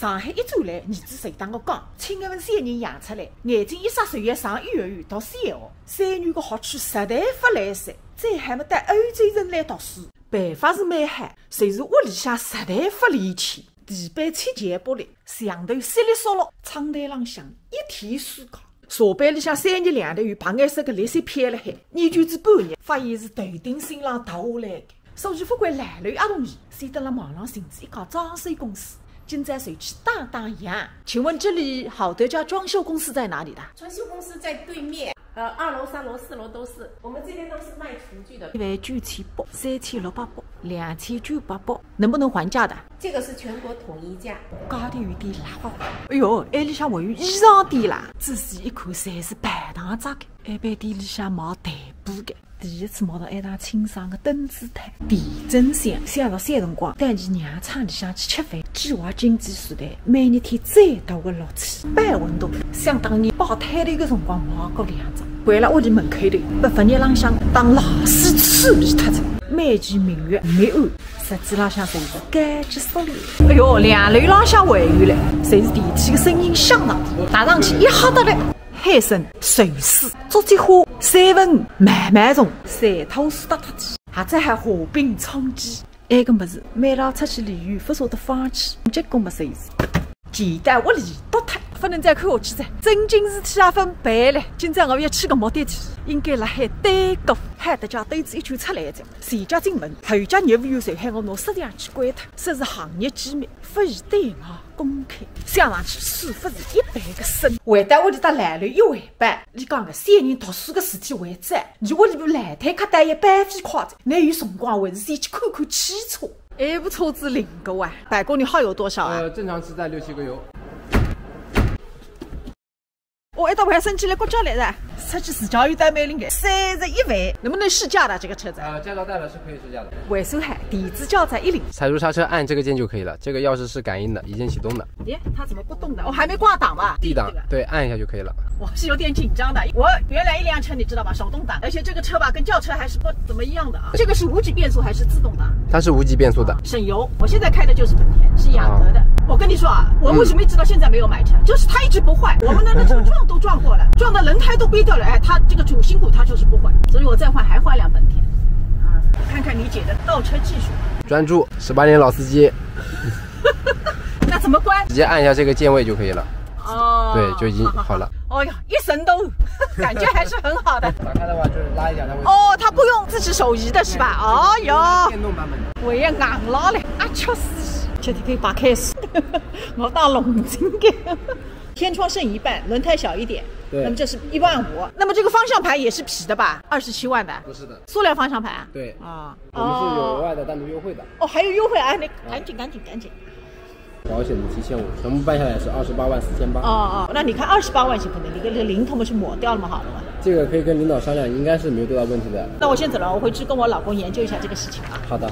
上海一转来，儿子随当我讲，请搿份三人养出来，眼睛一眨随夜上幼儿园读三学，三女个好处实在勿来三，再还没带欧洲人来读书，办法是蛮好，就是屋里向实在勿理气，地板砌墙玻璃，墙头稀里嗦落，窗台浪向一天书稿。茶班里向3日2头有白颜色个绿色撇了海，研究至半日，发现是头顶新郎打下来的。书记副官来了一动气，先得辣网上寻知一家装修公司，今朝随去当当一样。请问这里好的家装修公司在哪里的？装修公司在对面，2楼、3楼、4楼都是。我们这边都是卖厨具的。19600，3600，2900，能不能还价的？这个是全国统一价。价钿有点拉花花。哎哟，埃里向还有衣裳店啦！仔细一看，侪是盘堂扎的。埃爿店里向卖台布的。第一次摸到一堂清爽的灯子摊，地震响，想到3辰光带其娘厂里向去吃饭，计划经济时代每日天最大的乐趣，半温度，想当年包摊头的辰光买过2张，关辣屋里门口头，被vật业浪向当老鼠处理脱着，每期明月没暗，实际浪向侪是干净疏离。哎哟，2楼浪向还原了，侪是电梯的声音相当大，踏上去一吓得来。海参、寿司、竹节花、三文鱼、慢慢虫、山吐司打打鸡，或者还虾饼、葱鸡，埃个么子买了出去离远，不舍得放弃，结果没收拾。简单屋里倒脱，不能再看下去噻。正经事体也分办了。今朝我要去个目的地，应该辣海对角，海得家斗子一圈出来着。前脚进门，后脚业务员随喊我拿摄像机关脱，说是行业机密，不宜对外公开。想上去似乎是100个深。回到屋里搭烂楼一回办，你讲个3人读书个事体为主，你屋里部烂摊客单也半飞夸着，那有辰光还是先去看看汽车。这部车子领个啊，百公里耗油多少啊？正常是在6、7个油。我一到晚上起来国家来着，出去自驾游单买领个31万，能不能试驾的这个车子？驾照带了是可以试驾的。尾手海底子教材1领。踩住刹车，按这个键就可以了。这个钥匙是感应的，已经启动的。耶，它怎么不动的？我还没挂档吧 ？D 档，对，按一下就可以了。我是有点紧张的。我原来一辆车你知道吧，手动挡，而且这个车吧跟轿车还是不怎么一样的啊。这个是无级变速还是自动挡？它是无级变速的，省油。我现在开的就是本田，是雅阁的。我跟你说啊，我为什么一直到现在没有买车？就是它一直不坏，我们那车撞都撞过了，撞的轮胎都掰掉了，哎，它这个主心骨它就是不坏，所以我再换还换辆本田。啊，看看你姐的倒车技术。专注，18年老司机。那怎么关？直接按一下这个键位就可以了。哦，对，就已经好了。哦呀，一神都，感觉还是很好的。打开的话就是拉一下它会。哦，它不用自己手移的是吧？哦哟，电动版本的。我也硬拉嘞，啊，确实，这里可以拔开始。我当龙井给。天窗剩一半，轮胎小一点，对，那么这是1万5。那么这个方向盘也是皮的吧？27万的？不是的，塑料方向盘啊？对啊，我们是有额外的单独优惠的。哦，还有优惠啊！你赶紧。保险的7,500，全部办下来是28万4800。哦，那你看28万行不能？你跟这个零头不是抹掉了吗？好了吗？这个可以跟领导商量，应该是没有多大问题的。那我先走了，我回去跟我老公研究一下这个事情啊。好的。